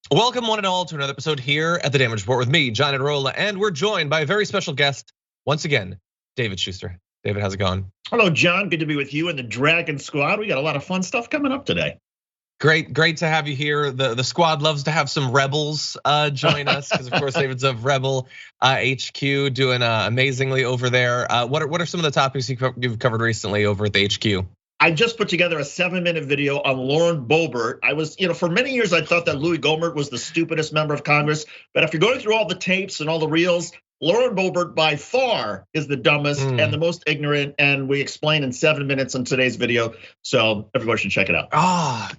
Welcome one and all to another episode here at the Damage Report with me, John Adarola, and we're joined by a very special guest, once again, David Schuster. David, how's it going? Hello, John. Good to be with you and the Dragon Squad. We got a lot of fun stuff coming up today. Great to have you here. The squad loves to have some rebels join us because, of course, David's of Rebel HQ doing amazingly over there. What are some of the topics you've covered recently over at the HQ? I just put together a 7-minute video on Lauren Boebert. I was, for many years I thought that Louis Gohmert was the stupidest member of Congress, but after going through all the tapes and all the reels, Lauren Boebert by far is the dumbest and the most ignorant, and we explain in 7 minutes in today's video, so everybody should check it out.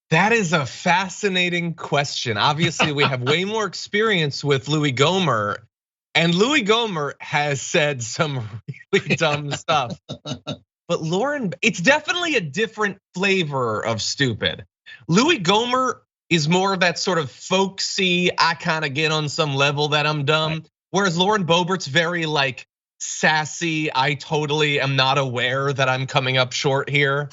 That is a fascinating question. Obviously, we have way more experience with Louis Gohmert, and Louis Gohmert has said some really dumb stuff. But Lauren, it's definitely a different flavor of stupid. Louis Gohmert is more of that sort of folksy, I kind of get on some level that I'm dumb. Right. Whereas Lauren Boebert's very like sassy, I totally am not aware that I'm coming up short here.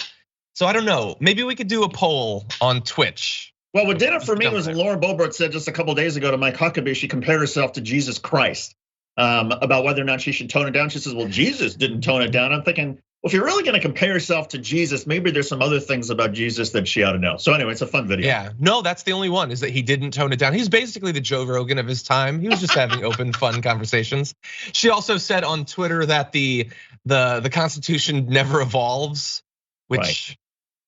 So I don't know, maybe we could do a poll on Twitch. Well, what did it for me was Lauren Boebert said just a couple days ago to Mike Huckabee, she compared herself to Jesus Christ about whether or not she should tone it down. She says, well, Jesus didn't tone it down. I'm thinking, well, if you're really gonna compare yourself to Jesus, maybe there's some other things about Jesus that she ought to know. So anyway, it's a fun video. Yeah, no, that's the only one, is that he didn't tone it down. He's basically the Joe Rogan of his time. He was just having open, fun conversations. She also said on Twitter that the Constitution never evolves, which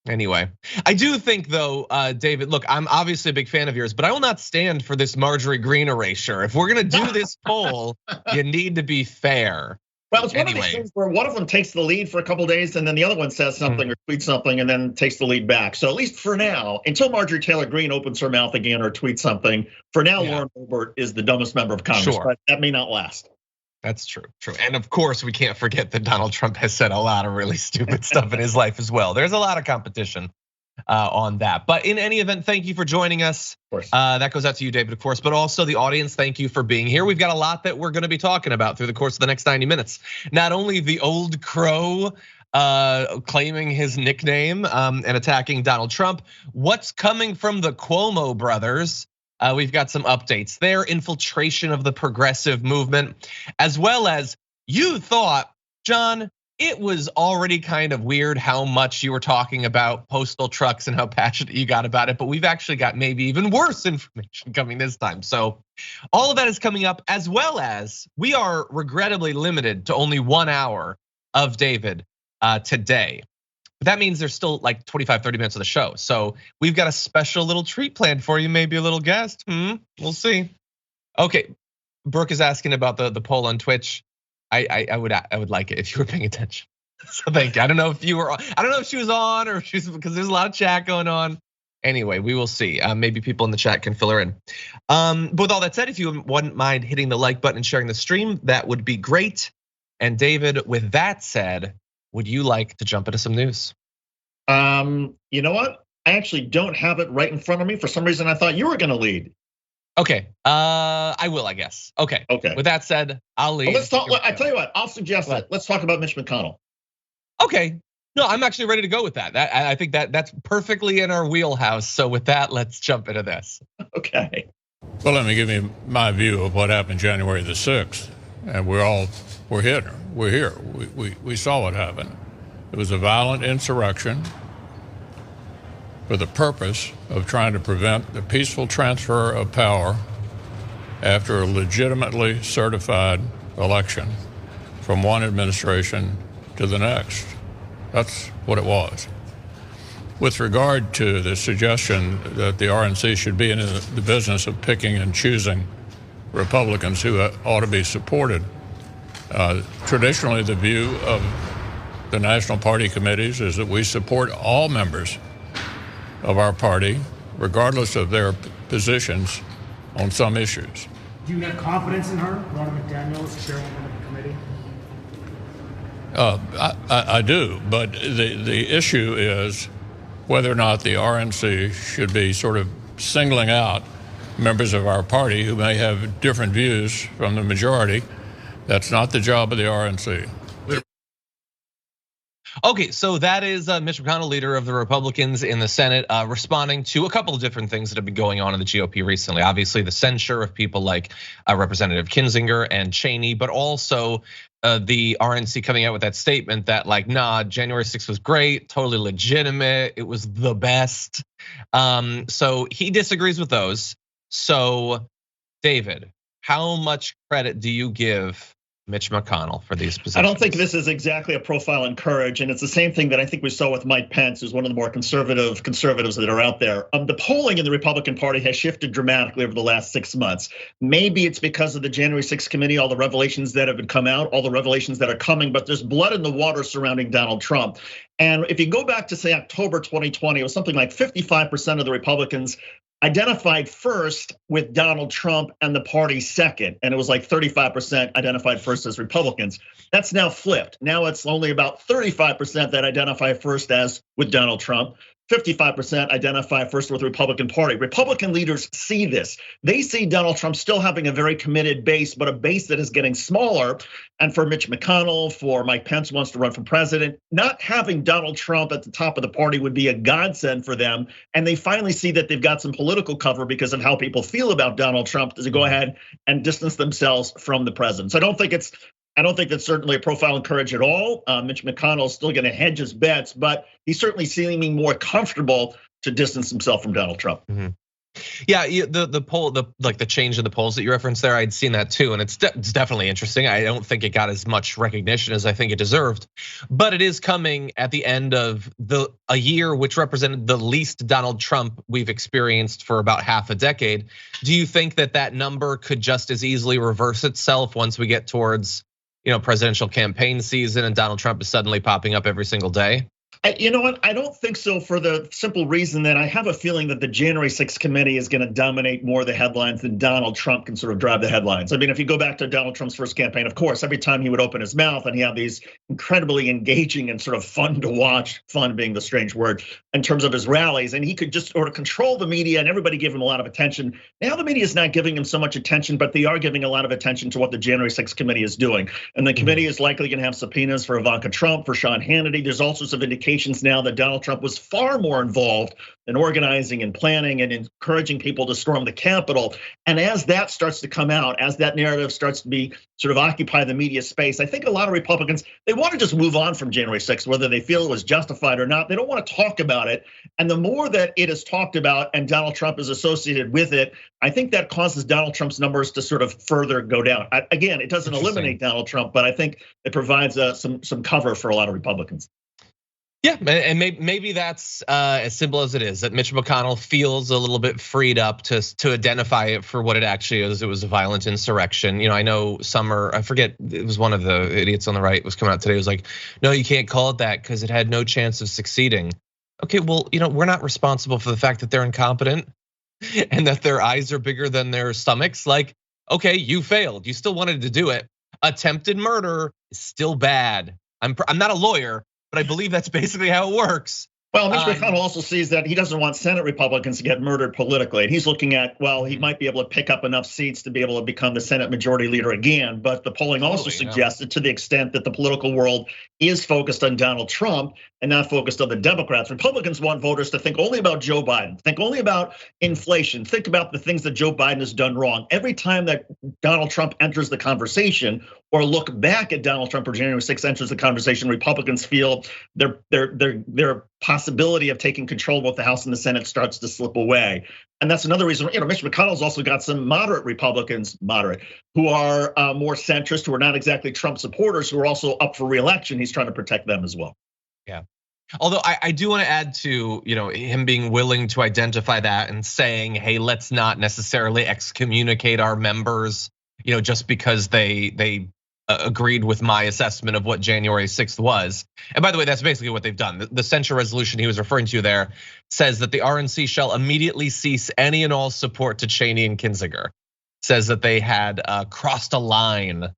anyway. I do think though, David, look, I'm obviously a big fan of yours, but I will not stand for this Marjorie Greene erasure. If we're gonna do this poll, you need to be fair. Well, it's one of these things where one of them takes the lead for a couple days and then the other one says something or tweets something and then takes the lead back. So at least for now, until Marjorie Taylor Greene opens her mouth again or tweets something, for now, Lauren Boebert is the dumbest member of Congress, but that may not last. That's true. And of course, we can't forget that Donald Trump has said a lot of really stupid stuff in his life as well. There's a lot of competition on that. But in any event, thank you for joining us. Of course. That goes out to you, David, of course, but also the audience, thank you for being here. We've got a lot that we're gonna be talking about through the course of the next 90 minutes. Not only the old crow claiming his nickname and attacking Donald Trump, what's coming from the Cuomo brothers. We've got some updates there, infiltration of the progressive movement, as well as you thought, John, it was already kind of weird how much you were talking about postal trucks and how passionate you got about it, but we've actually got maybe even worse information coming this time. So all of that is coming up, as well as we are regrettably limited to only 1 hour of David today. But that means there's still like 25, 30 minutes of the show. So we've got a special little treat planned for you, maybe a little guest, we'll see. Okay, Brooke is asking about the poll on Twitch. I would like it if you were paying attention. So thank you. I don't know if you were. I don't know if she was on or if she's, because there's a lot of chat going on. Anyway, we will see. Maybe people in the chat can fill her in. But with all that said, if you wouldn't mind hitting the like button and sharing the stream, that would be great. And David, with that said, would you like to jump into some news? You know what? I actually don't have it right in front of me. For some reason, I thought you were gonna lead. Okay, I will, I guess. Okay. With that said, I'll leave. Well, let's talk. I tell you what, I'll suggest it. Let's talk about Mitch McConnell. Okay. No, I'm actually ready to go with that. I think that's perfectly in our wheelhouse. So with that, let's jump into this. Okay. Well, let me give you my view of what happened January the 6th, and we're here. We saw what happened. It was a violent insurrection for the purpose of trying to prevent the peaceful transfer of power after a legitimately certified election from one administration to the next. That's what it was. With regard to the suggestion that the RNC should be in the business of picking and choosing Republicans who ought to be supported, traditionally the view of the National Party committees is that we support all members of our party, regardless of their positions on some issues. Do you have confidence in her, Ronna McDaniel, chairwoman of the committee? I do, but the issue is whether or not the RNC should be sort of singling out members of our party who may have different views from the majority. That's not the job of the RNC. Okay, so that is Mitch McConnell, leader of the Republicans in the Senate, responding to a couple of different things that have been going on in the GOP recently. Obviously, the censure of people like Representative Kinzinger and Cheney, but also the RNC coming out with that statement that like, nah, January 6th was great, totally legitimate, it was the best. So he disagrees with those. So David, how much credit do you give Mitch McConnell for these positions? I don't think this is exactly a profile in courage, and it's the same thing that I think we saw with Mike Pence, who's one of the more conservatives that are out there. The polling in the Republican Party has shifted dramatically over the last 6 months. Maybe it's because of the January 6th committee, all the revelations that have come out, all the revelations that are coming, but there's blood in the water surrounding Donald Trump. And if you go back to say October 2020, it was something like 55% of the Republicans identified first with Donald Trump and the party second. And it was like 35% identified first as Republicans. That's now flipped. Now it's only about 35% that identify first as with Donald Trump. 55% identify first with the Republican Party. Republican leaders see this. They see Donald Trump still having a very committed base, but a base that is getting smaller. And for Mitch McConnell, for Mike Pence who wants to run for president, not having Donald Trump at the top of the party would be a godsend for them. And they finally see that they've got some political cover because of how people feel about Donald Trump to go ahead and distance themselves from the president. So I don't think that's certainly a profile in courage at all. Mitch McConnell is still going to hedge his bets, but he's certainly seeming more comfortable to distance himself from Donald Trump. Mm-hmm. Yeah, the poll, the change in the polls that you referenced there, I'd seen that too, and it's definitely interesting. I don't think it got as much recognition as I think it deserved, but it is coming at the end of a year which represented the least Donald Trump we've experienced for about half a decade. Do you think that number could just as easily reverse itself once we get towards presidential campaign season and Donald Trump is suddenly popping up every single day? You know what? I don't think so, for the simple reason that I have a feeling that the January 6th committee is going to dominate more of the headlines than Donald Trump can sort of drive the headlines. I mean, if you go back to Donald Trump's first campaign, of course, every time he would open his mouth and he had these incredibly engaging and sort of fun to watch, fun being the strange word, in terms of his rallies, and he could just sort of control the media and everybody gave him a lot of attention. Now the media is not giving him so much attention, but they are giving a lot of attention to what the January 6th committee is doing. And the committee is likely going to have subpoenas for Ivanka Trump, for Sean Hannity. There's all sorts of indications now that Donald Trump was far more involved in organizing and planning and encouraging people to storm the Capitol. And as that starts to come out, as that narrative starts to be sort of occupy the media space, I think a lot of Republicans, they want to just move on from January 6th, whether they feel it was justified or not. They don't want to talk about it. And the more that it is talked about and Donald Trump is associated with it, I think that causes Donald Trump's numbers to sort of further go down. Again, it doesn't eliminate Donald Trump, but I think it provides some cover for a lot of Republicans. Yeah, and maybe that's as simple as it is, that Mitch McConnell feels a little bit freed up to identify it for what it actually is. It was a violent insurrection. I know I forget, it was one of the idiots on the right was coming out today. It was like, no, you can't call it that because it had no chance of succeeding. Okay, well, we're not responsible for the fact that they're incompetent and that their eyes are bigger than their stomachs. Like, okay, you failed. You still wanted to do it. Attempted murder is still bad. I'm not a lawyer, but I believe that's basically how it works. Well, Mitch McConnell also sees that he doesn't want Senate Republicans to get murdered politically. And he's looking at, well, he might be able to pick up enough seats to be able to become the Senate Majority Leader again. But the polling also suggested, to the extent that the political world is focused on Donald Trump and not focused on the Democrats. Republicans want voters to think only about Joe Biden, think only about inflation, think about the things that Joe Biden has done wrong. Every time that Donald Trump enters the conversation or look back at Donald Trump or January 6th enters the conversation, Republicans feel their possibility of taking control of both the House and the Senate starts to slip away. And that's another reason, Mitch McConnell's also got some moderate Republicans, who are more centrist, who are not exactly Trump supporters, who are also up for re-election. He's trying to protect them as well. Yeah. Although I do want to add to, him being willing to identify that and saying, hey, let's not necessarily excommunicate our members, just because they agreed with my assessment of what January 6th was. And by the way, that's basically what they've done. The censure resolution he was referring to there says that the RNC shall immediately cease any and all support to Cheney and Kinzinger. Says that they had crossed a line.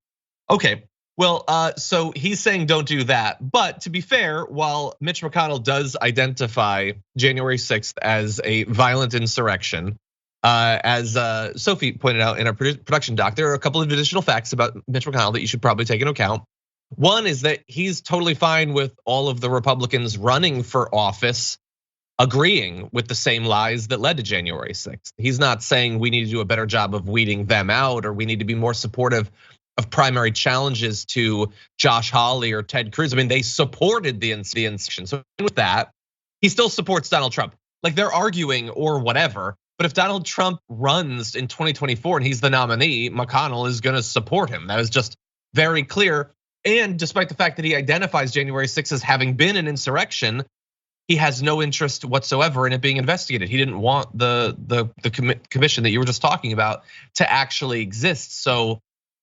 Okay, well, so he's saying don't do that. But to be fair, while Mitch McConnell does identify January 6th as a violent insurrection, as Sophie pointed out in our production doc, there are a couple of additional facts about Mitch McConnell that you should probably take into account. One is that he's totally fine with all of the Republicans running for office agreeing with the same lies that led to January 6th. He's not saying we need to do a better job of weeding them out or we need to be more supportive of primary challenges to Josh Hawley or Ted Cruz. I mean, they supported the insurrection. So with that, he still supports Donald Trump. Like they're arguing or whatever, but if Donald Trump runs in 2024 and he's the nominee, McConnell is gonna support him. That is just very clear. And despite the fact that he identifies January 6th as having been an insurrection, he has no interest whatsoever in it being investigated. He didn't want the commission that you were just talking about to actually exist. So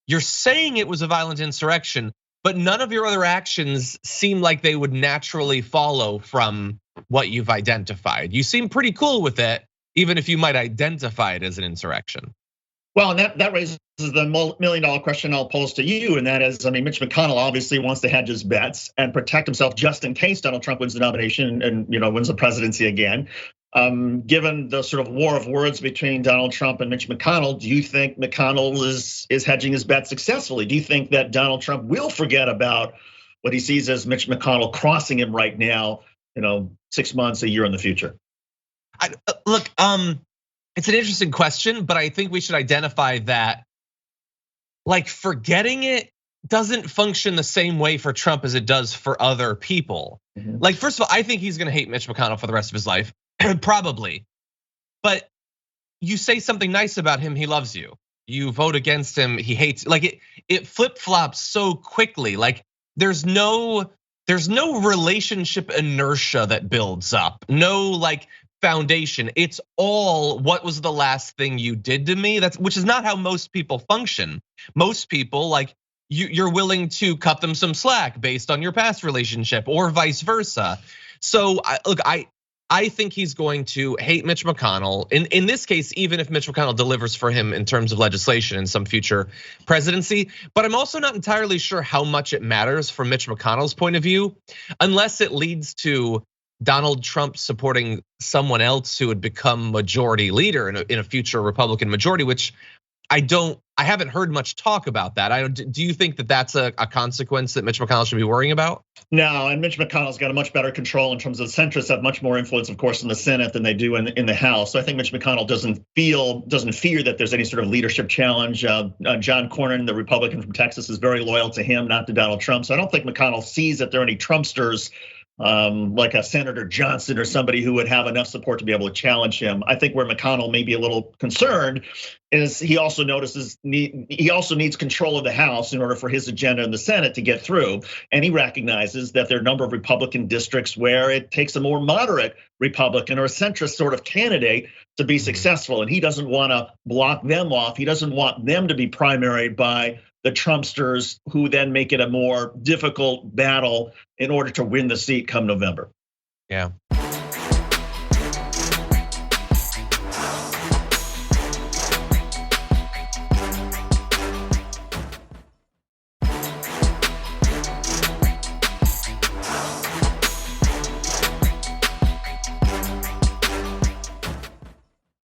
you're saying it was a violent insurrection, but none of your other actions seem like they would naturally follow from what you've identified. You seem pretty cool with it, even if you might identify it as an insurrection. Well, and that raises the $1 million question I'll pose to you, and that is, I mean, Mitch McConnell obviously wants to hedge his bets and protect himself just in case Donald Trump wins the nomination and wins the presidency again. Given the sort of war of words between Donald Trump and Mitch McConnell, do you think McConnell is hedging his bet successfully? Do you think that Donald Trump will forget about what he sees as Mitch McConnell crossing him right now, 6 months, a year in the future? Look, it's an interesting question, but I think we should identify that like forgetting it doesn't function the same way for Trump as it does for other people. Like, first of all, I think he's gonna hate Mitch McConnell for the rest of his life, probably. But you say something nice about him, he loves you. You vote against him, he hates. Like it flip-flops so quickly. Like there's no relationship inertia that builds up. No like foundation. It's all what was the last thing you did to me. Which is not how most people function. Most people like you're willing to cut them some slack based on your past relationship or vice versa. So look, I think he's going to hate Mitch McConnell. In this case, even if Mitch McConnell delivers for him in terms of legislation in some future presidency. But I'm also not entirely sure how much it matters from Mitch McConnell's point of view, unless it leads to Donald Trump supporting someone else who would become majority leader in a future Republican majority, which I haven't heard much talk about that. Do you think that that's a consequence that Mitch McConnell should be worrying about? No, and Mitch McConnell's got a much better control in terms of the centrists have much more influence, of course, in the Senate than they do in the House. So I think Mitch McConnell doesn't fear that there's any sort of leadership challenge. John Cornyn, the Republican from Texas, is very loyal to him, not to Donald Trump. So I don't think McConnell sees that there are any Trumpsters like a Senator Johnson or somebody who would have enough support to be able to challenge him. I think where McConnell may be a little concerned is he also needs control of the House in order for his agenda in the Senate to get through. And he recognizes that there are a number of Republican districts where it takes a more moderate Republican or a centrist sort of candidate to be successful. And he doesn't want to block them off. He doesn't want them to be primaried by the Trumpsters, who then make it a more difficult battle in order to win the seat come November. Yeah.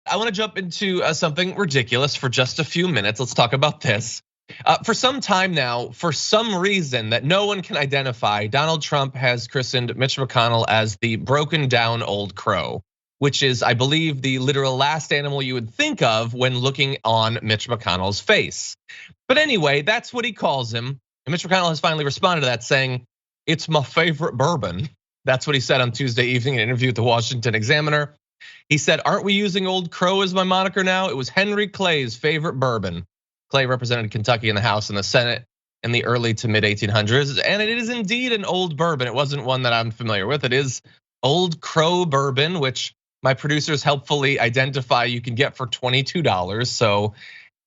I want to jump into something ridiculous for just a few minutes. Let's talk about this. For some time now, for some reason that no one can identify, Donald Trump has christened Mitch McConnell as the broken down old crow, which is, I believe, the literal last animal you would think of when looking on Mitch McConnell's face. But anyway, that's what he calls him. And Mitch McConnell has finally responded to that saying, "It's my favorite bourbon." That's what he said on Tuesday evening in an interview with the Washington Examiner. He said, "Aren't we using Old Crow as my moniker now? It was Henry Clay's favorite bourbon." Clay represented Kentucky in the House and the Senate in the early to mid 1800s. And it is indeed an old bourbon. It wasn't one that I'm familiar with. It is Old Crow bourbon, which my producers helpfully identify you can get for $22. So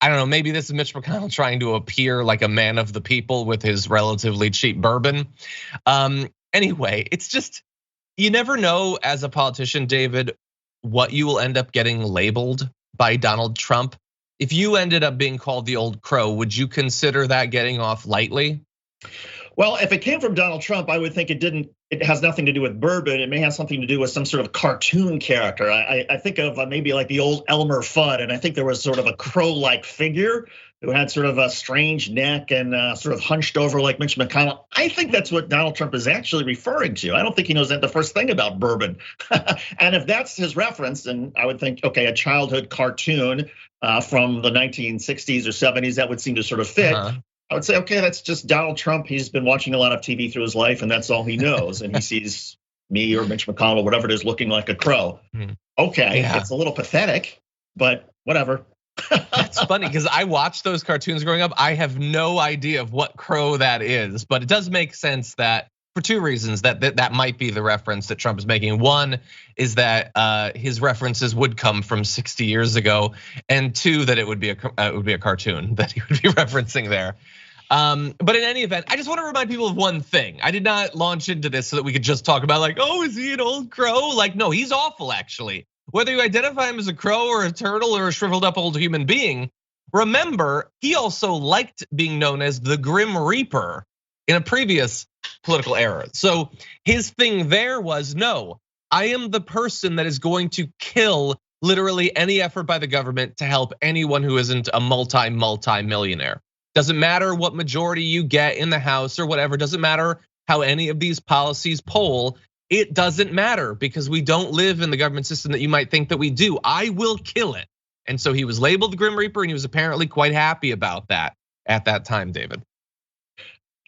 I don't know, maybe this is Mitch McConnell trying to appear like a man of the people with his relatively cheap bourbon. Anyway, it's just, you never know as a politician, David, what you will end up getting labeled by Donald Trump. If you ended up being called the old crow, would you consider that getting off lightly? Well, if it came from Donald Trump, I would think it didn't it has nothing to do with bourbon. It may have something to do with some sort of cartoon character. I think of maybe like the old Elmer Fudd, and I think there was sort of a crow-like figure who had sort of a strange neck and sort of hunched over like Mitch McConnell. I think that's what Donald Trump is actually referring to. I don't think he knows that the first thing about bourbon. And if that's his reference, then I would think, okay, a childhood cartoon from the 1960s or 70s, that would seem to sort of fit. I would say, okay, that's just Donald Trump. He's been watching a lot of TV through his life, and that's all he knows. And he sees me or Mitch McConnell, whatever it is, looking like a crow. Okay, it's a little pathetic, but whatever. It's funny because I watched those cartoons growing up. I have no idea of what crow that is, but it does make sense that for two reasons that might be the reference that Trump is making. One is that his references would come from 60 years ago, and two, that it would be a cartoon that he would be referencing there. But in any event, I just want to remind people of one thing. I did not launch into this so that we could just talk about like, oh, is he an old crow? Like, no, he's awful actually. Whether you identify him as a crow or a turtle or a shriveled up old human being, remember, he also liked being known as the Grim Reaper in a previous political era. So his thing there was, no, I am the person that is going to kill literally any effort by the government to help anyone who isn't a multi-millionaire. Doesn't matter what majority you get in the House or whatever, doesn't matter how any of these policies poll. It doesn't matter because we don't live in the government system that you might think that we do. I will kill it. And so he was labeled the Grim Reaper, and he was apparently quite happy about that at that time, David.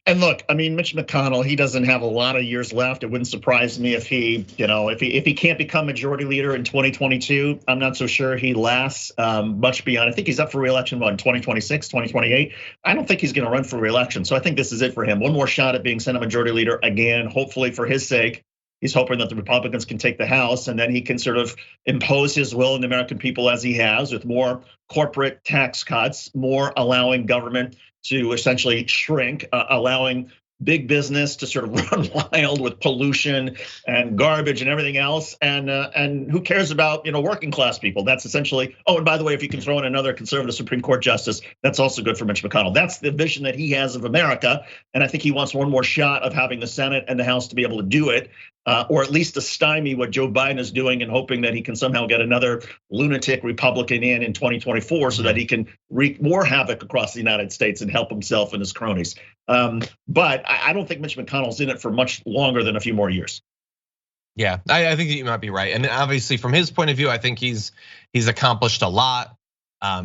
And look, I mean, Mitch McConnell, he doesn't have a lot of years left. It wouldn't surprise me if he, if he can't become majority leader in 2022. I'm not so sure he lasts much beyond. I think he's up for re-election in 2026, 2028. I don't think he's going to run for re-election. So I think this is it for him. One more shot at being Senate majority leader again, hopefully for his sake. He's hoping that the Republicans can take the House, and then he can sort of impose his will on the American people as he has, with more corporate tax cuts, more allowing government to essentially shrink, allowing big business to sort of run wild with pollution and garbage and everything else. And who cares about working class people? That's essentially, oh, and by the way, if you can throw in another conservative Supreme Court justice, that's also good for Mitch McConnell. That's the vision that he has of America. And I think he wants one more shot of having the Senate and the House to be able to do it. Or at least to stymie what Joe Biden is doing and hoping that he can somehow get another lunatic Republican in 2024 so that he can wreak more havoc across the United States and help himself and his cronies. But I don't think Mitch McConnell's in it for much longer than a few more years. Yeah, I think that you might be right. And obviously from his point of view, I think he's accomplished a lot.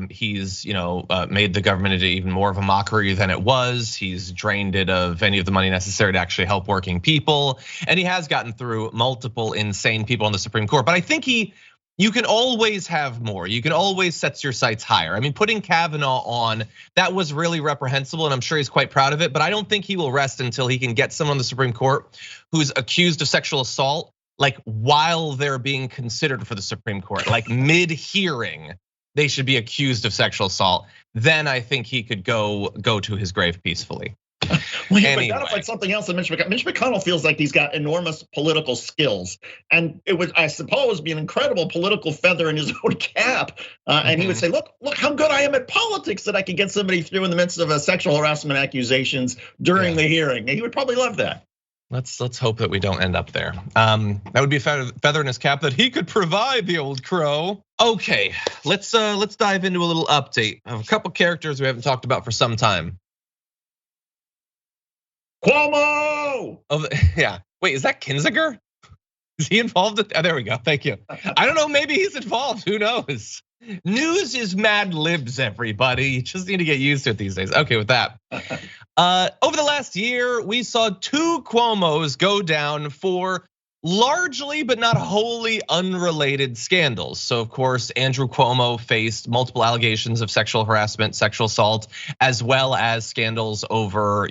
He's made the government into even more of a mockery than it was. He's drained it of any of the money necessary to actually help working people. And he has gotten through multiple insane people on the Supreme Court. But I think you can always have more. You can always set your sights higher. I mean, putting Kavanaugh on, that was really reprehensible, and I'm sure he's quite proud of it. But I don't think he will rest until he can get someone on the Supreme Court who's accused of sexual assault, like while they're being considered for the Supreme Court, like mid-hearing. They should be accused of sexual assault. Then I think he could go to his grave peacefully. Well, he identified something else in Mitch McConnell. Mitch McConnell feels like he's got enormous political skills, and it would, I suppose, be an incredible political feather in his own cap. And he would say, "Look how good I am at politics that I can get somebody through in the midst of a sexual harassment accusations during the hearing." And he would probably love that. Let's hope that we don't end up there. That would be a feather in his cap that he could provide, the old crow. Okay, let's dive into a little update of a couple characters we haven't talked about for some time. Cuomo! Yeah, wait, is that Kinzinger? Is he involved? There we go, thank you. I don't know, maybe he's involved, who knows? News is mad libs, everybody. You just need to get used to it these days. Okay, with that. Over the last year, we saw two Cuomos go down for largely but not wholly unrelated scandals. So of course, Andrew Cuomo faced multiple allegations of sexual harassment, sexual assault, as well as scandals over,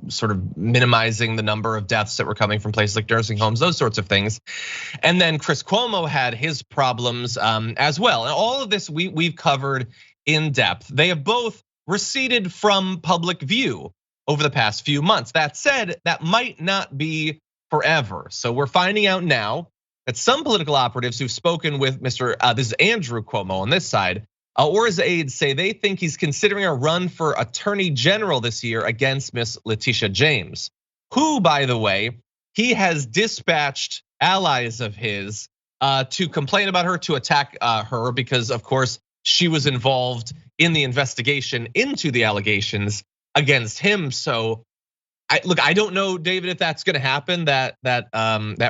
sort of minimizing the number of deaths that were coming from places like nursing homes, those sorts of things. And then Chris Cuomo had his problems as well. And all of this we've covered in depth. They have both receded from public view over the past few months. That said, that might not be forever. So we're finding out now that some political operatives who've spoken with this is Andrew Cuomo on this side, or his aides, say they think he's considering a run for attorney general this year against Miss Letitia James, who, by the way, he has dispatched allies of his to complain about her, to attack her, because of course she was involved in the investigation into the allegations against him. So I don't know, David, if that's gonna happen, that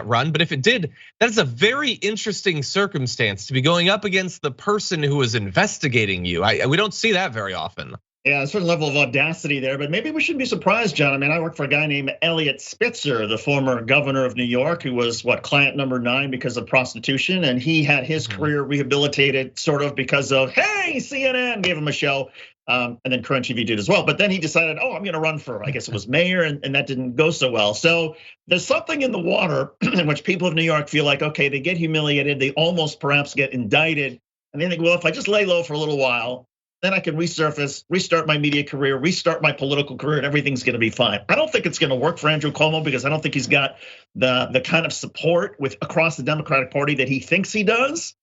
run, but if it did, that is a very interesting circumstance to be going up against the person who is investigating you. We don't see that very often. Yeah, a certain level of audacity there, but maybe we shouldn't be surprised, John. I mean, I work for a guy named Eliot Spitzer, the former governor of New York, who was client number 9 because of prostitution, and he had his career rehabilitated sort of because of, hey, CNN gave him a show, and then Crunch TV did as well. But then he decided, oh, I'm going to run for, I guess it was mayor, and that didn't go so well. So there's something in the water in which people of New York feel like, okay, they get humiliated, they almost perhaps get indicted, and they think, well, if I just lay low for a little while, then I can resurface, restart my media career, restart my political career, and everything's gonna be fine. I don't think it's gonna work for Andrew Cuomo because I don't think he's got the kind of support across the Democratic Party that he thinks he does,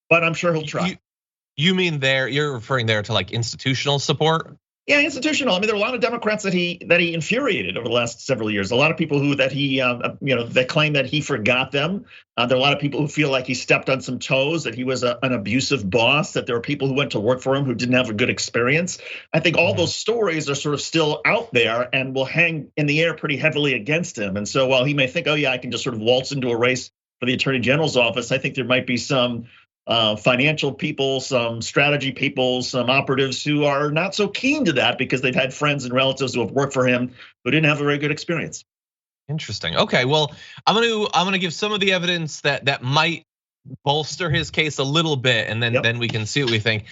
but I'm sure he'll try. You mean you're referring there to like institutional support? Yeah, institutional. I mean, there are a lot of Democrats that he infuriated over the last several years. A lot of people that claim that he forgot them. There are a lot of people who feel like he stepped on some toes, that he was an abusive boss, that there are people who went to work for him who didn't have a good experience. I think all those stories are sort of still out there and will hang in the air pretty heavily against him. And so while he may think, oh yeah, I can just sort of waltz into a race for the Attorney General's office, I think there might be some financial people, some strategy people, some operatives who are not so keen to that because they've had friends and relatives who have worked for him who didn't have a very good experience. Interesting. Okay, well, I'm gonna give some of the evidence that might bolster his case a little bit, and then we can see what we think.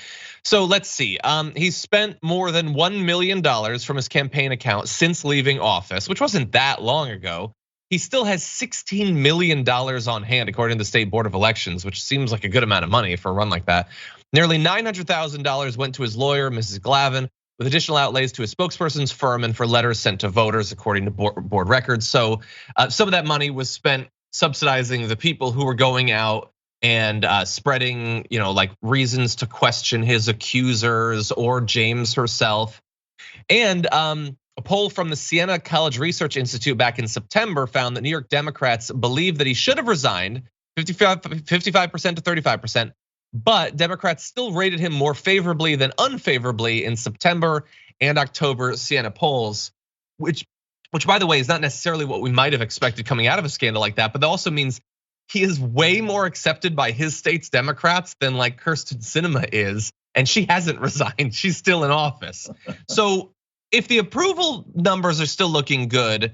So let's see. He spent more than $1 million from his campaign account since leaving office, which wasn't that long ago. He still has $16 million on hand, according to the State Board of Elections, which seems like a good amount of money for a run like that. Nearly $900,000 went to his lawyer, Mrs. Glavin, with additional outlays to his spokesperson's firm and for letters sent to voters, according to board records. So some of that money was spent subsidizing the people who were going out and spreading, like reasons to question his accusers or James herself. And a poll from the Siena College Research Institute back in September found that New York Democrats believe that he should have resigned, 55% to 35%, but Democrats still rated him more favorably than unfavorably in September and October Siena polls, which by the way is not necessarily what we might have expected coming out of a scandal like that, but that also means he is way more accepted by his state's Democrats than like Kyrsten Sinema is, and she hasn't resigned, she's still in office. So if the approval numbers are still looking good,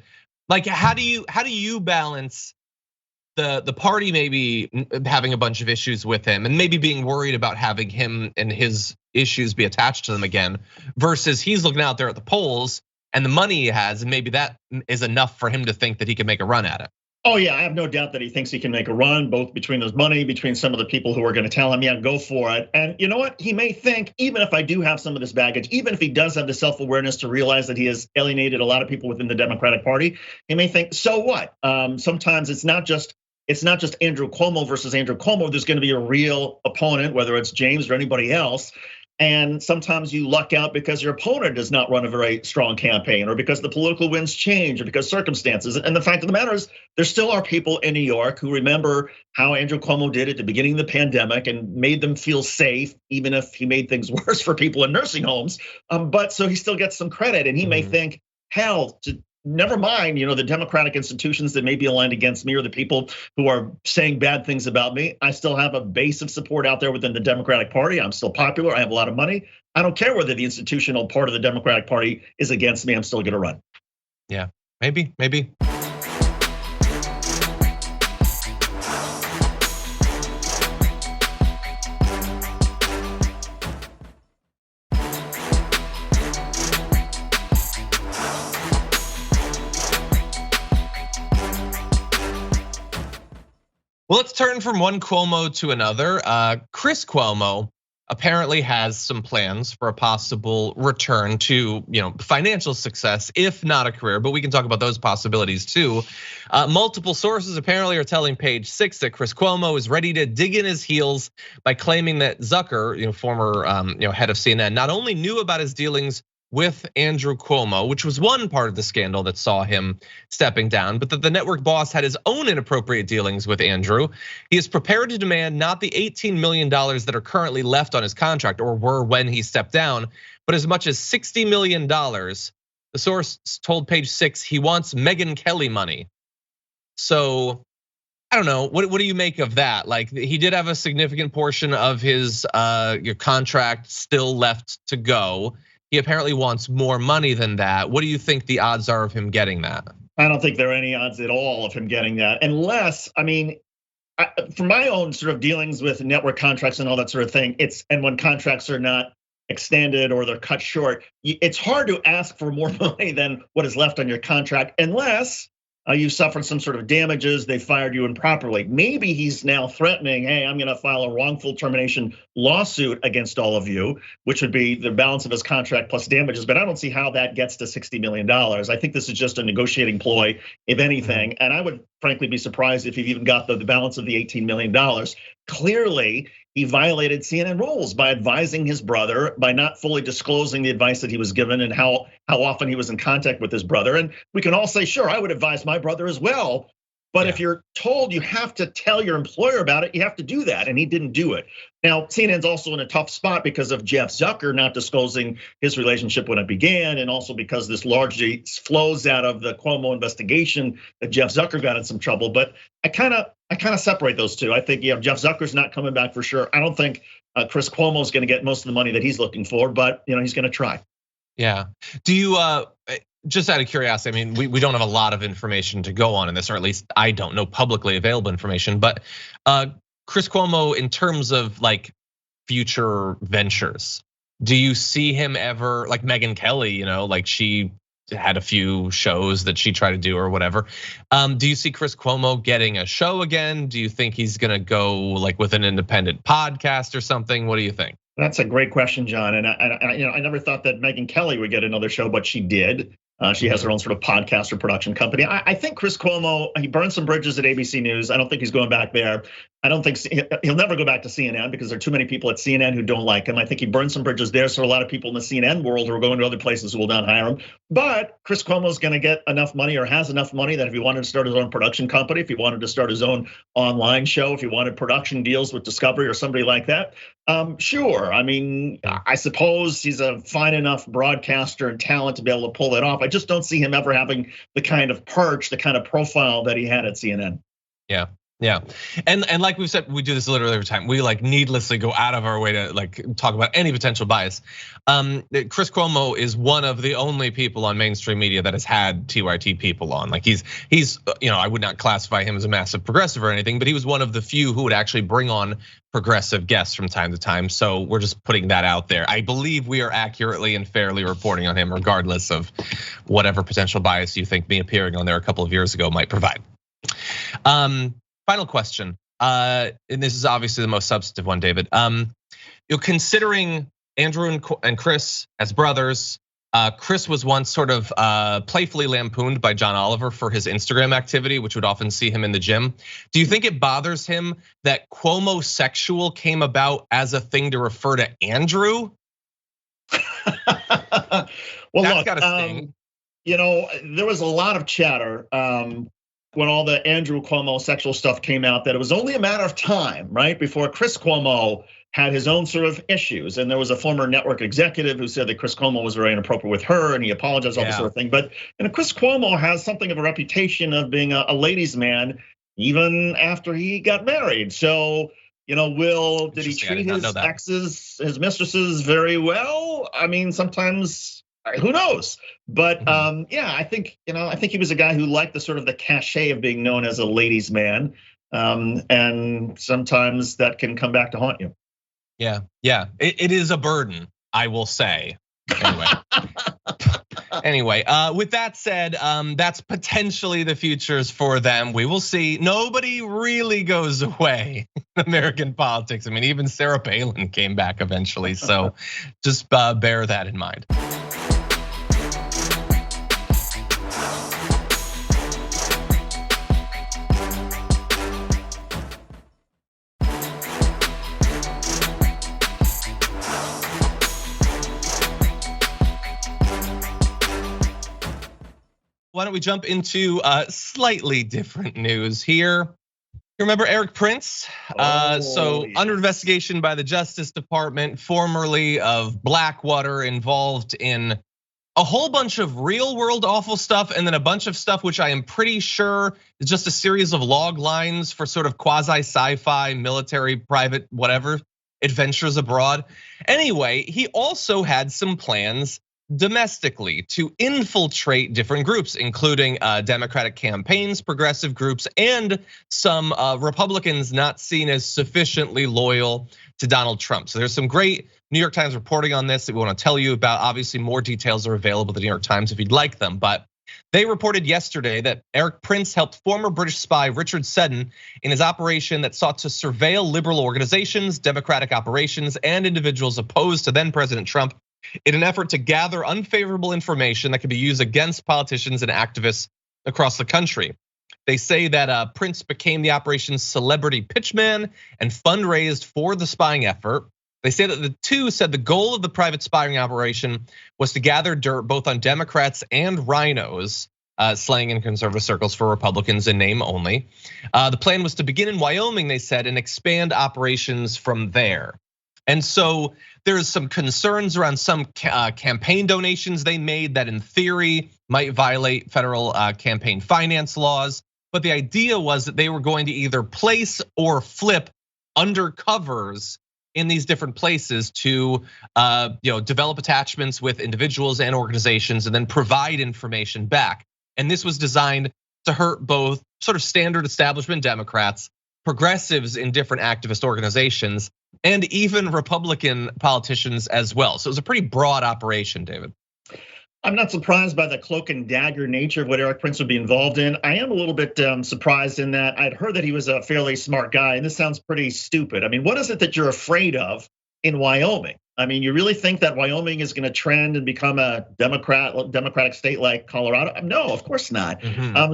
like how do you balance the party maybe having a bunch of issues with him and maybe being worried about having him and his issues be attached to them again, versus he's looking out there at the polls and the money he has, and maybe that is enough for him to think that he can make a run at it? Oh yeah, I have no doubt that he thinks he can make a run, both between his money, between some of the people who are going to tell him, yeah, go for it. And you know what? He may think, even if I do have some of this baggage, even if he does have the self-awareness to realize that he has alienated a lot of people within the Democratic Party, he may think, so what? Sometimes it's not just Andrew Cuomo versus Andrew Cuomo. There's going to be a real opponent, whether it's James or anybody else. And sometimes you luck out because your opponent does not run a very strong campaign, or because the political winds change, or because circumstances. And the fact of the matter is, there still are people in New York who remember how Andrew Cuomo did at the beginning of the pandemic and made them feel safe, even if he made things worse for people in nursing homes. But so he still gets some credit, and he may think, hell, never mind, the Democratic institutions that may be aligned against me, or the people who are saying bad things about me. I still have a base of support out there within the Democratic Party. I'm still popular. I have a lot of money. I don't care whether the institutional part of the Democratic Party is against me. I'm still going to run. Yeah, maybe. Well, let's turn from one Cuomo to another. Chris Cuomo apparently has some plans for a possible return to financial success, if not a career, but we can talk about those possibilities too. Multiple sources apparently are telling Page Six that Chris Cuomo is ready to dig in his heels by claiming that Zucker, former head of CNN, not only knew about his dealings with Andrew Cuomo, which was one part of the scandal that saw him stepping down, but that the network boss had his own inappropriate dealings with Andrew. He is prepared to demand not the $18 million that are currently left on his contract or were when he stepped down, but as much as $60 million. The source told Page Six he wants Megyn Kelly money. So I don't know, what do you make of that? Like, he did have a significant portion of his contract still left to go. He apparently wants more money than that. What do you think the odds are of him getting that? I don't think there are any odds at all of him getting that, unless, I mean, from my own sort of dealings with network contracts and all that sort of thing, and when contracts are not extended or they're cut short, it's hard to ask for more money than what is left on your contract, unless you suffered some sort of damages, they fired you improperly. Maybe he's now threatening, hey, I'm gonna file a wrongful termination lawsuit against all of you, which would be the balance of his contract plus damages, but I don't see how that gets to $60 million. I think this is just a negotiating ploy, if anything, and I would frankly be surprised if he even got the balance of the $18 million. Clearly, he violated CNN rules by advising his brother, by not fully disclosing the advice that he was given and how often he was in contact with his brother. And we can all say, sure, I would advise my brother as well. But if you're told you have to tell your employer about it, you have to do that, and he didn't do it. Now, CNN's also in a tough spot because of Jeff Zucker not disclosing his relationship when it began, and also because this largely flows out of the Cuomo investigation that Jeff Zucker got in some trouble. But I kind of separate those two. I think Jeff Zucker's not coming back for sure. I don't think Chris Cuomo's going to get most of the money that he's looking for, but he's going to try. Yeah. Do you? Just out of curiosity, I mean, we don't have a lot of information to go on in this, or at least I don't know publicly available information, but Chris Cuomo, in terms of like future ventures, do you see him ever, like Megyn Kelly, like she had a few shows that she tried to do or whatever. Do you see Chris Cuomo getting a show again? Do you think he's gonna go like with an independent podcast or something? What do you think? That's a great question, John. And I never thought that Megyn Kelly would get another show, but she did. She has her own sort of podcast or production company. I think Chris Cuomo, he burned some bridges at ABC News. I don't think he's going back there. I don't think he'll never go back to CNN because there are too many people at CNN who don't like him. I think he burned some bridges there. So a lot of people in the CNN world who are going to other places who will not hire him. But Chris Cuomo's going to get enough money, or has enough money, that if he wanted to start his own production company, if he wanted to start his own online show, if he wanted production deals with Discovery or somebody like that, sure. I mean, I suppose he's a fine enough broadcaster and talent to be able to pull it off. I just don't see him ever having the kind of perch, the kind of profile that he had at CNN. Yeah. And like we've said, we do this literally every time. We like needlessly go out of our way to like talk about any potential bias. Chris Cuomo is one of the only people on mainstream media that has had TYT people on. Like he's I would not classify him as a massive progressive or anything, but he was one of the few who would actually bring on progressive guests from time to time. So we're just putting that out there. I believe we are accurately and fairly reporting on him, regardless of whatever potential bias you think me appearing on there a couple of years ago might provide. Final question, and this is obviously the most substantive one, David. Considering Andrew and Chris as brothers, Chris was once sort of playfully lampooned by John Oliver for his Instagram activity, which would often see him in the gym. Do you think it bothers him that Cuomo-sexual came about as a thing to refer to Andrew? Well, that's look, gotta sting. There was a lot of chatter when all the Andrew Cuomo sexual stuff came out, that it was only a matter of time, right, before Chris Cuomo had his own sort of issues. And there was a former network executive who said that Chris Cuomo was very inappropriate with her, and he apologized, all this sort of thing. But Chris Cuomo has something of a reputation of being a ladies' man, even after he got married. So, did he treat his exes, his mistresses very well? I mean, sometimes, who knows? But I think he was a guy who liked the sort of the cachet of being known as a ladies' man, and sometimes that can come back to haunt you. Yeah, it is a burden, I will say. Anyway, with that said, that's potentially the futures for them. We will see. Nobody really goes away in American politics. I mean, even Sarah Palin came back eventually. So just bear that in mind. Why don't we jump into slightly different news here? You remember Erik Prince? So under investigation by the Justice Department, formerly of Blackwater, involved in a whole bunch of real world awful stuff, and then a bunch of stuff which I am pretty sure is just a series of log lines for sort of quasi sci-fi, military, private, whatever, adventures abroad. Anyway, he also had some plans domestically to infiltrate different groups, including Democratic campaigns, progressive groups, and some Republicans not seen as sufficiently loyal to Donald Trump. So there's some great New York Times reporting on this that we want to tell you about. Obviously, more details are available at the New York Times if you'd like them. But they reported yesterday that Erik Prince helped former British spy Richard Seddon in his operation that sought to surveil liberal organizations, Democratic operations, and individuals opposed to then President Trump in an effort to gather unfavorable information that could be used against politicians and activists across the country. They say that Prince became the operation's celebrity pitchman and fundraised for the spying effort. They say that the two said the goal of the private spying operation was to gather dirt both on Democrats and rhinos, slang in conservative circles for Republicans in name only. The plan was to begin in Wyoming, they said, and expand operations from there. And so there's some concerns around some campaign donations they made that in theory might violate federal campaign finance laws. But the idea was that they were going to either place or flip undercovers in these different places to develop attachments with individuals and organizations and then provide information back. And this was designed to hurt both sort of standard establishment Democrats, progressives in different activist organizations, and even Republican politicians as well. So it was a pretty broad operation, David. I'm not surprised by the cloak and dagger nature of what Erik Prince would be involved in. I am a little bit surprised in that I'd heard that he was a fairly smart guy, and this sounds pretty stupid. I mean, what is it that you're afraid of in Wyoming? I mean, you really think that Wyoming is going to trend and become a democratic state like Colorado? No, of course not.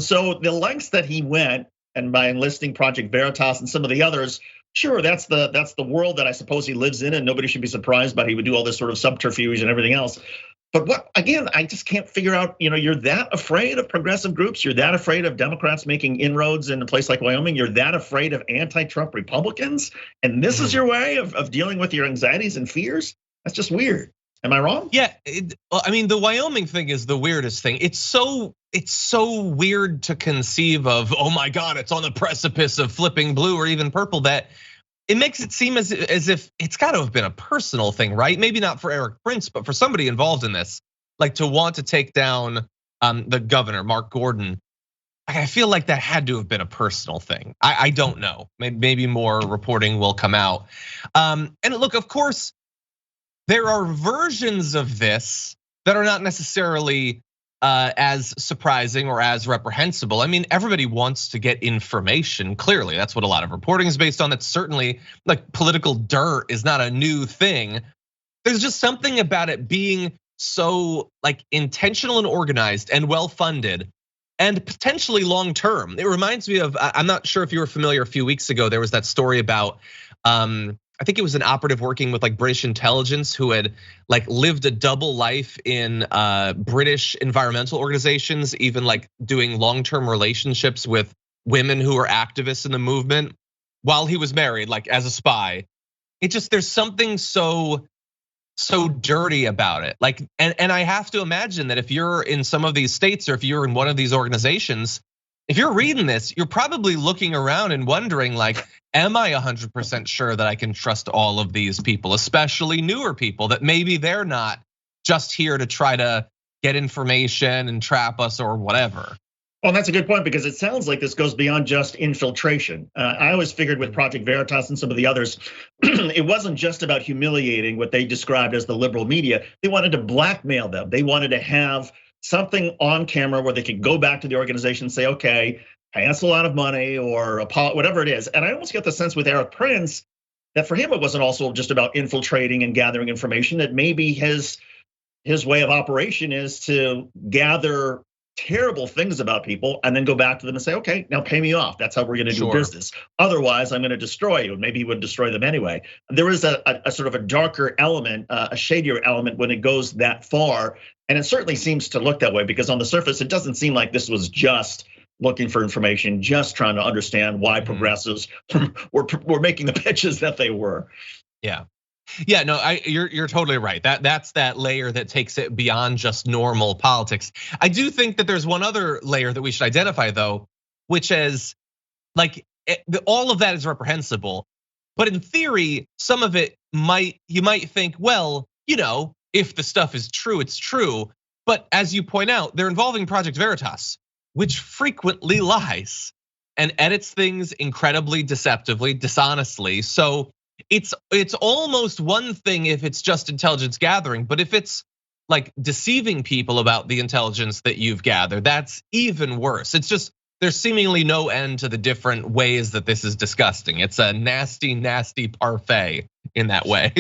So the lengths that he went, and by enlisting Project Veritas and some of the others, sure, that's the world that I suppose he lives in, and nobody should be surprised. But he would do all this sort of subterfuge and everything else. But what, again, I just can't figure out, you're that afraid of progressive groups, you're that afraid of Democrats making inroads in a place like Wyoming, you're that afraid of anti-Trump Republicans, and this is your way of dealing with your anxieties and fears? That's just weird. Am I wrong? Yeah, I mean, the Wyoming thing is the weirdest thing. It's so weird to conceive of, oh my God, it's on the precipice of flipping blue or even purple, that it makes it seem as if it's got to have been a personal thing, right? Maybe not for Erik Prince, but for somebody involved in this, like to want to take down the governor, Mark Gordon. I feel like that had to have been a personal thing. I don't know. Maybe more reporting will come out. And look, of course, there are versions of this that are not necessarily as surprising or as reprehensible. I mean, everybody wants to get information, clearly. That's what a lot of reporting is based on. That's certainly, like, political dirt is not a new thing. There's just something about it being so like intentional and organized and well-funded and potentially long-term. It reminds me of, I'm not sure if you were familiar, a few weeks ago, there was that story about, I think it was an operative working with like British intelligence who had like lived a double life in British environmental organizations, even like doing long-term relationships with women who were activists in the movement while he was married, like as a spy. It just, there's something so dirty about it. Like, and I have to imagine that if you're in some of these states or if you're in one of these organizations, if you're reading this, you're probably looking around and wondering, like, am I 100% sure that I can trust all of these people, especially newer people that maybe they're not just here to try to get information and trap us or whatever. Well, that's a good point, because it sounds like this goes beyond just infiltration. I always figured with Project Veritas and some of the others, it wasn't just about humiliating what they described as the liberal media. They wanted to blackmail them. They wanted to have something on camera where they could go back to the organization and say, okay, pay us a lot of money or whatever it is. And I almost get the sense with Erik Prince that for him, it wasn't also just about infiltrating and gathering information, that maybe his way of operation is to gather terrible things about people and then go back to them and say, okay, now pay me off. That's how we're going to do business. Otherwise, I'm going to destroy you. And maybe he would destroy them anyway. There is a sort of a darker element, a shadier element when it goes that far. And it certainly seems to look that way, because on the surface, it doesn't seem like this was just looking for information, just trying to understand why progressives were making the pitches that they were. Yeah, no, you're totally right. That's that layer that takes it beyond just normal politics. I do think that there's one other layer that we should identify, though, which is like all of that is reprehensible, but in theory, some of it you might think, well, if the stuff is true, it's true. But as you point out, they're involving Project Veritas, which frequently lies and edits things incredibly deceptively, dishonestly. So it's almost one thing if it's just intelligence gathering, but if it's like deceiving people about the intelligence that you've gathered, that's even worse. It's just, there's seemingly no end to the different ways that this is disgusting. It's a nasty, nasty parfait in that way.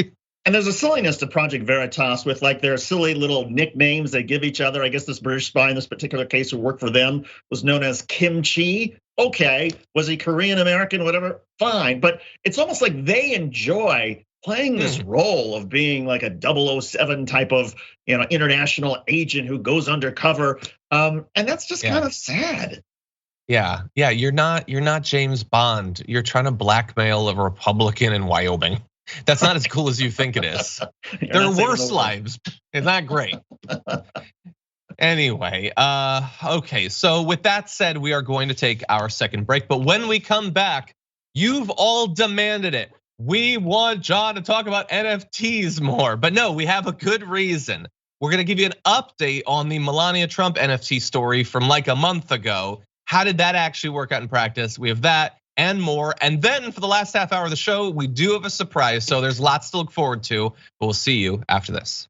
And there's a silliness to Project Veritas with like their silly little nicknames they give each other. I guess this British spy in this particular case who worked for them was known as Kimchi. Okay, was he Korean American, whatever? Fine, but it's almost like they enjoy playing this role of being like a 007 type of international agent who goes undercover, and that's just kind of sad. Yeah, you're not James Bond. You're trying to blackmail a Republican in Wyoming. That's not as cool as you think it is. There are worse lives. It's not great. Anyway, okay, so with that said, we are going to take our second break. But when we come back, you've all demanded it. We want John to talk about NFTs more, but no, we have a good reason. We're gonna give you an update on the Melania Trump NFT story from like a month ago. How did that actually work out in practice? We have that and more. And then for the last half hour of the show, we do have a surprise. So there's lots to look forward to, but we'll see you after this.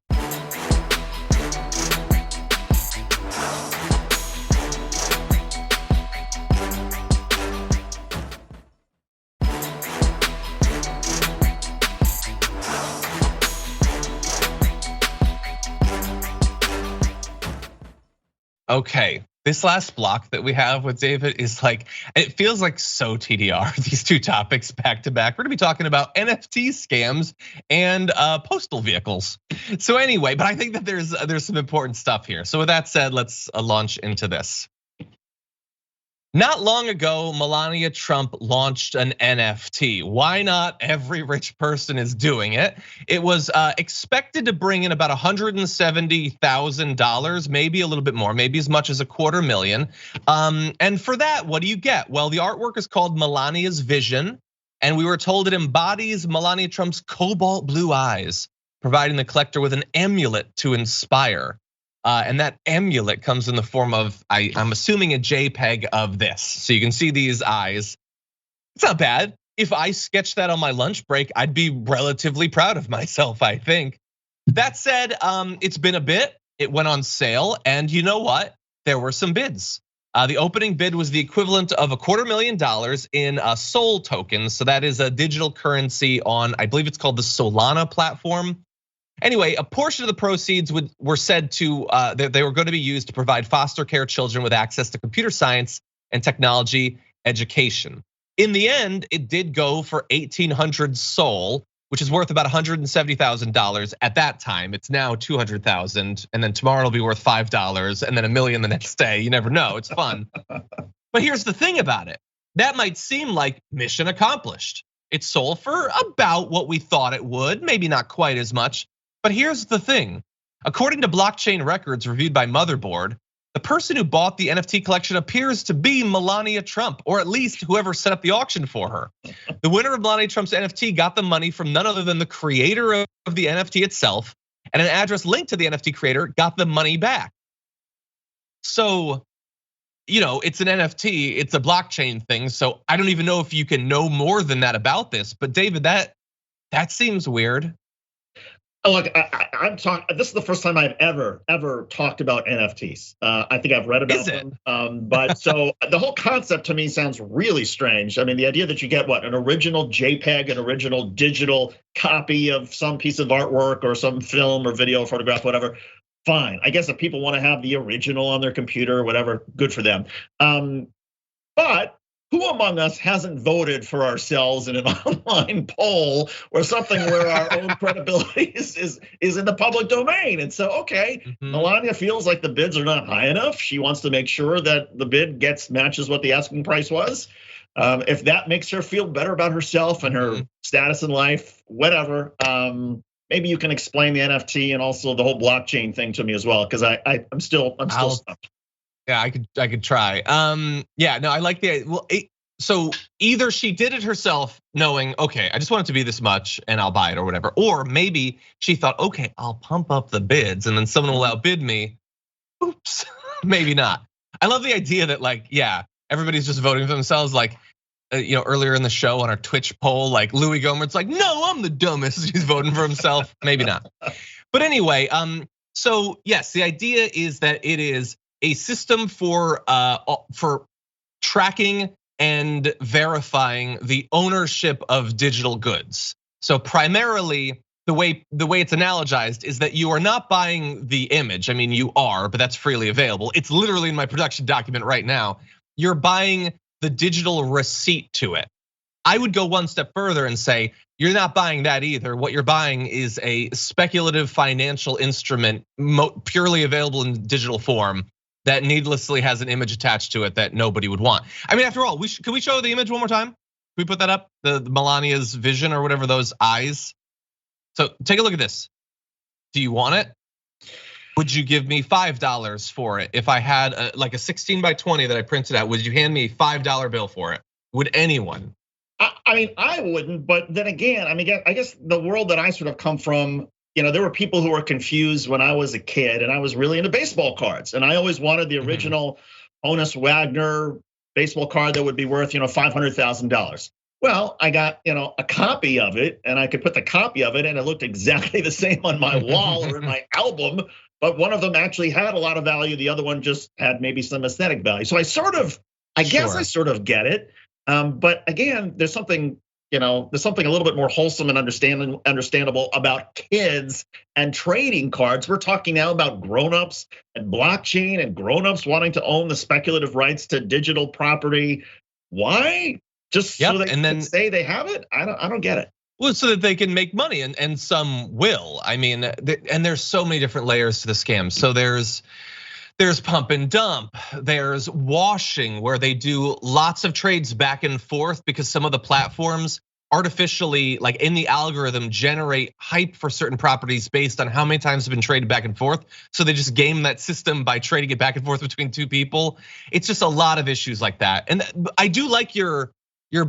Okay. This last block that we have with David is like, it feels like so TDR, these two topics back to back. We're gonna be talking about NFT scams and postal vehicles. So anyway, but I think that there's some important stuff here. So with that said, let's launch into this. Not long ago, Melania Trump launched an NFT. Why not? Every rich person is doing it. It was expected to bring in about $170,000, maybe a little bit more, maybe as much as $250,000. And for that, what do you get? Well, the artwork is called Melania's Vision, and we were told it embodies Melania Trump's cobalt blue eyes, providing the collector with an amulet to inspire. And that amulet comes in the form of, I'm assuming, a JPEG of this. So you can see these eyes. It's not bad. If I sketched that on my lunch break, I'd be relatively proud of myself, I think. That said, it's been a bit. It went on sale, and you know what? There were some bids. The opening bid was the equivalent of $250,000 in Sol tokens. So that is a digital currency on, I believe it's called the Solana platform. Anyway, a portion of the proceeds were said to, they were going to be used to provide foster care children with access to computer science and technology education. In the end, it did go for 1,800 Sol, which is worth about $170,000 at that time. It's now 200,000, and then tomorrow it'll be worth $5, and then $1 million the next day. You never know, it's fun. But here's the thing about it. That might seem like mission accomplished. It sold for about what we thought it would, maybe not quite as much. But here's the thing, according to blockchain records reviewed by Motherboard, the person who bought the NFT collection appears to be Melania Trump, or at least whoever set up the auction for her. The winner of Melania Trump's NFT got the money from none other than the creator of the NFT itself, and an address linked to the NFT creator got the money back. So, it's an NFT, it's a blockchain thing, so I don't even know if you can know more than that about this. But David, that seems weird. Look, I'm talking. This is the first time I've ever talked about NFTs. I think I've read about them, but so the whole concept to me sounds really strange. I mean, the idea that you get an original JPEG, an original digital copy of some piece of artwork or some film or video, photograph, whatever. fine. I guess if people want to have the original on their computer or whatever, good for them. But who among us hasn't voted for ourselves in an online poll or something where our own credibility is in the public domain? And so, okay, Melania feels like the bids are not high enough. She wants to make sure that the bid matches what the asking price was. If that makes her feel better about herself and her status in life, whatever. Maybe you can explain the NFT and also the whole blockchain thing to me as well, because I'm still stumped. Yeah, I could try. Yeah, no, I like so either she did it herself knowing, okay, I just want it to be this much and I'll buy it or whatever. Or maybe she thought, okay, I'll pump up the bids and then someone will outbid me. Oops, maybe not. I love the idea that like, yeah, everybody's just voting for themselves. Like, earlier in the show on our Twitch poll, like Louis Gohmert's like, no, I'm the dumbest. He's voting for himself. Maybe not. But anyway, so yes, the idea is that it is a system for tracking and verifying the ownership of digital goods. So primarily, the way it's analogized is that you are not buying the image. I mean, you are, but that's freely available. It's literally in my production document right now. You're buying the digital receipt to it. I would go one step further and say, you're not buying that either. What you're buying is a speculative financial instrument purely available in digital form that needlessly has an image attached to it that nobody would want. I mean, after all, can we show the image one more time? Can we put that up? The Melania's vision or whatever, those eyes. So take a look at this. Do you want it? Would you give me $5 for it? If I had like a 16 by 20 that I printed out, would you hand me a $5 bill for it? Would anyone? I mean, I wouldn't, but then again, I mean, I guess the world that I sort of come from, there were people who were confused when I was a kid and I was really into baseball cards. And I always wanted the original Honus Wagner baseball card that would be worth, $500,000. Well, I got, a copy of it and I could put the copy of it and it looked exactly the same on my wall or in my album, but one of them actually had a lot of value. The other one just had maybe some aesthetic value. So I guess I sort of get it. But again, there's something a little bit more wholesome and understandable about kids and trading cards. We're talking now about grownups and blockchain and grownups wanting to own the speculative rights to digital property. Why? Just so they can say they have it? I don't get it. Well, so that they can make money, and some will. I mean, and there's so many different layers to the scam. So there's pump and dump, there's washing, where they do lots of trades back and forth because some of the platforms artificially, like in the algorithm, generate hype for certain properties based on how many times have been traded back and forth. So they just game that system by trading it back and forth between two people. It's just a lot of issues like that. And I do like your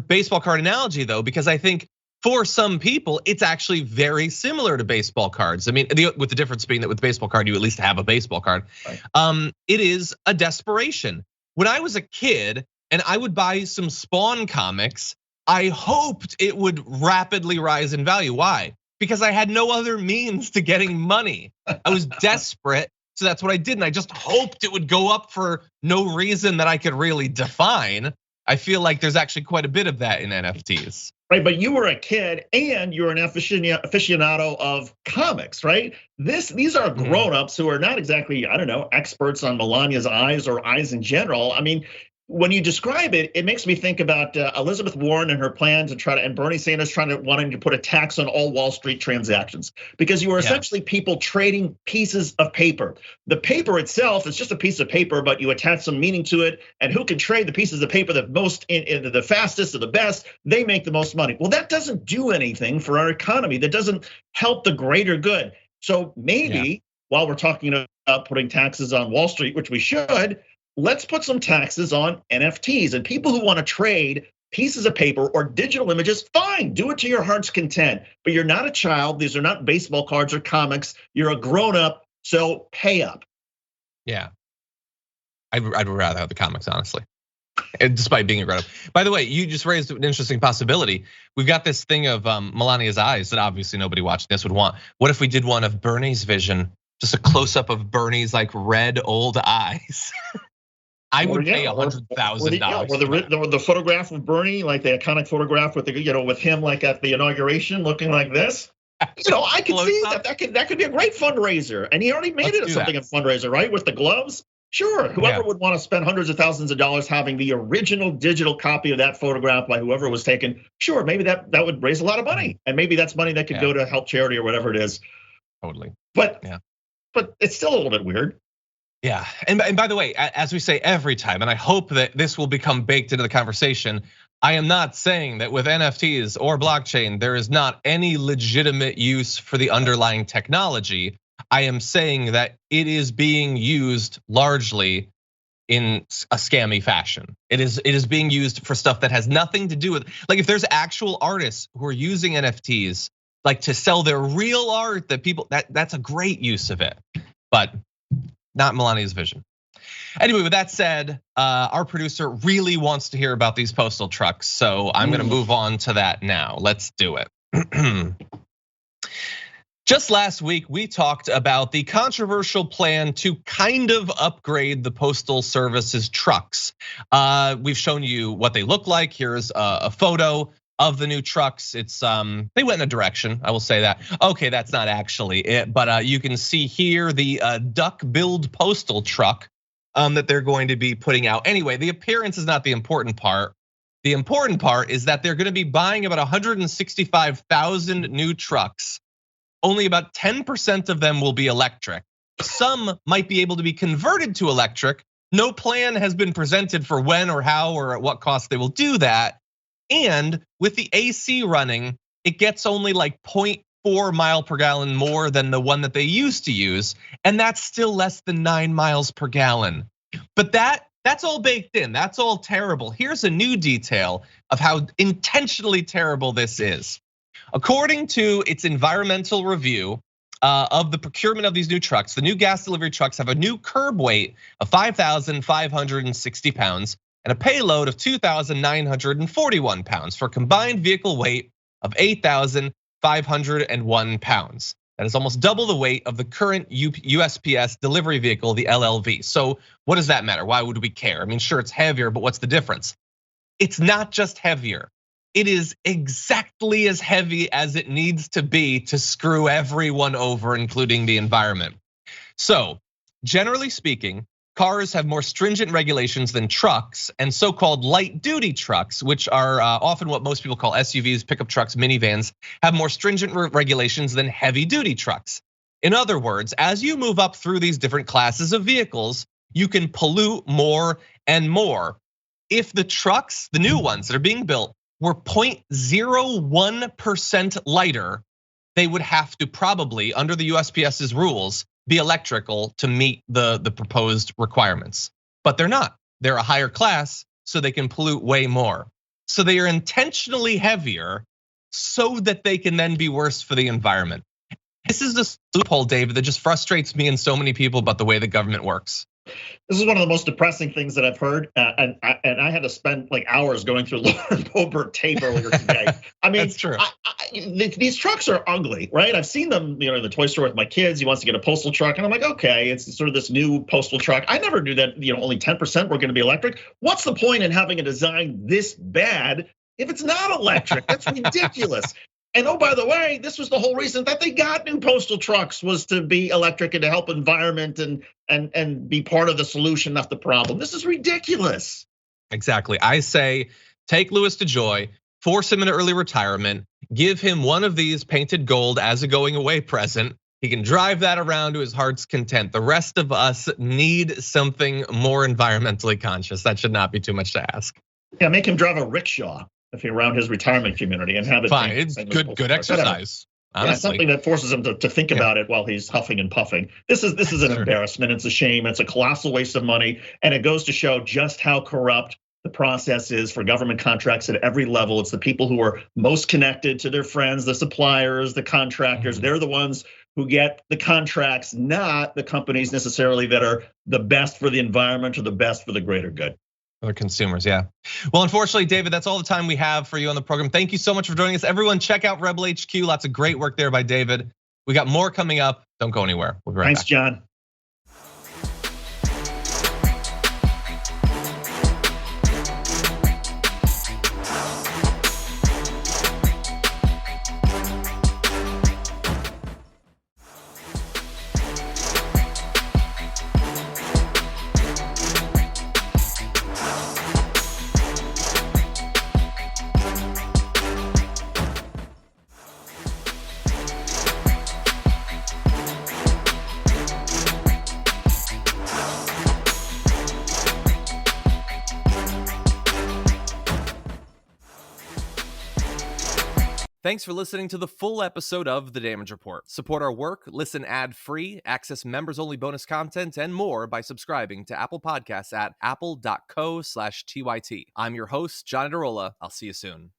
baseball card analogy though, because I think for some people, it's actually very similar to baseball cards. I mean, with the difference being that with baseball card, you at least have a baseball card. Right. It is a desperation. When I was a kid and I would buy some Spawn comics, I hoped it would rapidly rise in value. Why? Because I had no other means to getting money. I was desperate, so that's what I did. And I just hoped it would go up for no reason that I could really define. I feel like there's actually quite a bit of that in NFTs. Right, but you were a kid and you're an aficionado of comics, right? These are grown-ups who are not exactly, experts on Melania's eyes or eyes in general. I mean, when you describe it, it makes me think about Elizabeth Warren and her plan to and Bernie Sanders wanting to put a tax on all Wall Street transactions, because you are essentially people trading pieces of paper. The paper itself is just a piece of paper, but you attach some meaning to it, and who can trade the pieces of paper the most, the fastest or the best, they make the most money. Well, that doesn't do anything for our economy. That doesn't help the greater good. So maybe while we're talking about putting taxes on Wall Street, which we should, let's put some taxes on NFTs, and people who want to trade pieces of paper or digital images, fine, do it to your heart's content. But you're not a child. These are not baseball cards or comics. You're a grown up, so pay up. Yeah, I'd rather have the comics, honestly, and despite being a grown up. By the way, you just raised an interesting possibility. We've got this thing of Melania's eyes that obviously nobody watching this would want. What if we did one of Bernie's vision, just a close up of Bernie's like red old eyes? I would pay $100,000. Or the photograph of Bernie, like the iconic photograph with with him like at the inauguration, looking like this. I could see that could be a great fundraiser, and he already made it something a fundraiser, right? With the gloves. Sure, whoever would want to spend hundreds of thousands of dollars having the original digital copy of that photograph by whoever was taken, sure, maybe that would raise a lot of money, and maybe that's money that could go to help charity or whatever it is. Totally. But it's still a little bit weird. Yeah, and by the way, as we say every time, and I hope that this will become baked into the conversation, I am not saying that with NFTs or blockchain, there is not any legitimate use for the underlying technology. I am saying that it is being used largely in a scammy fashion. It is being used for stuff that has nothing to do with, like, if there's actual artists who are using NFTs like to sell their real art, that people that's a great use of it, but not Melania's vision. Anyway, with that said, our producer really wants to hear about these postal trucks, so I'm gonna move on to that now. Let's do it. Just last week, we talked about the controversial plan to kind of upgrade the Postal Service's trucks. We've shown you what they look like. Here's a photo of the new trucks. It's they went in a direction, I will say that. Okay, that's not actually it, but you can see here the duck-billed postal truck that they're going to be putting out. Anyway, the appearance is not the important part. The important part is that they're going to be buying about 165,000 new trucks. Only about 10% of them will be electric. Some might be able to be converted to electric. No plan has been presented for when or how or at what cost they will do that. And with the AC running, it gets only like 0.4 mile per gallon more than the one that they used to use. And that's still less than 9 miles per gallon. But that's all baked in, that's all terrible. Here's a new detail of how intentionally terrible this is. According to its environmental review of the procurement of these new trucks, the new gas delivery trucks have a new curb weight of 5,560 pounds and a payload of 2,941 pounds for a combined vehicle weight of 8,501 pounds. That is almost double the weight of the current USPS delivery vehicle, the LLV. So what does that matter? Why would we care? I mean, sure, it's heavier, but what's the difference? It's not just heavier. It is exactly as heavy as it needs to be to screw everyone over, including the environment. So, generally speaking, cars have more stringent regulations than trucks, and so-called light-duty trucks, which are often what most people call SUVs, pickup trucks, minivans, have more stringent regulations than heavy-duty trucks. In other words, as you move up through these different classes of vehicles, you can pollute more and more. If the trucks, the new ones that are being built, were 0.01% lighter, they would have to probably, under the USPS's rules, be electrical to meet the proposed requirements. But they're not. They're a higher class, so they can pollute way more. So they are intentionally heavier so that they can then be worse for the environment. This is the loophole, David, that just frustrates me and so many people about the way the government works. This is one of the most depressing things that I've heard, and I had to spend like hours going through Lauren Boebert tape earlier today. I mean, that's true. These trucks are ugly, right? I've seen them, in the toy store with my kids. He wants to get a postal truck, and I'm like, okay, it's sort of this new postal truck. I never knew that, only 10% were going to be electric. What's the point in having a design this bad if it's not electric? That's ridiculous. And oh, by the way, this was the whole reason that they got new postal trucks, was to be electric and to help environment and be part of the solution, not the problem. This is ridiculous. Exactly. I say, take Louis DeJoy, force him into early retirement, give him one of these painted gold as a going away present. He can drive that around to his heart's content. The rest of us need something more environmentally conscious. That should not be too much to ask. Yeah, make him drive a rickshaw if you're around his retirement community and have it. Fine, it's good exercise. Yeah, something that forces him to think about it while he's huffing and puffing. This is an embarrassment. It's a shame. It's a colossal waste of money, and it goes to show just how corrupt the process is for government contracts at every level. It's the people who are most connected to their friends, the suppliers, the contractors. They're the ones who get the contracts, not the companies necessarily that are the best for the environment or the best for the greater good. Other consumers, yeah. Well, unfortunately, David, that's all the time we have for you on the program. Thank you so much for joining us. Everyone, check out Rebel HQ. Lots of great work there by David. We got more coming up. Don't go anywhere. We'll be right back. Thanks, John. Thanks for listening to the full episode of The Damage Report. Support our work, listen ad-free, access members-only bonus content, and more by subscribing to Apple Podcasts at apple.co/TYT. I'm your host, John Adarola. I'll see you soon.